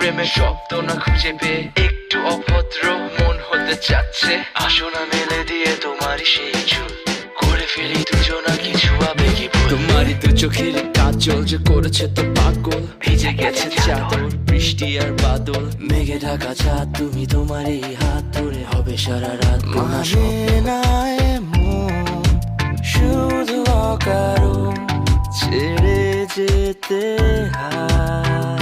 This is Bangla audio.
প্রেমের শব্দ না খুঁজে পেয়ে একটু অভদ্র মন হতে চাচ্ছে। আসো না মেলে দিয়ে তোমারই সেই চুল, করে ফেলি দুজনা কিছু আবেগী ভুল। তোমারই দু চোখের কাজল যে করেছে তো পাগল, ভিজে গেছে চাদর বৃষ্টি আর বাদল। মেঘে ঢাকা চাঁদ তুমি তোমারই হাত ধরে হবে সারা রাত। মানে না এমন শুধু অকারণ ছেড়ে যেতে হয়।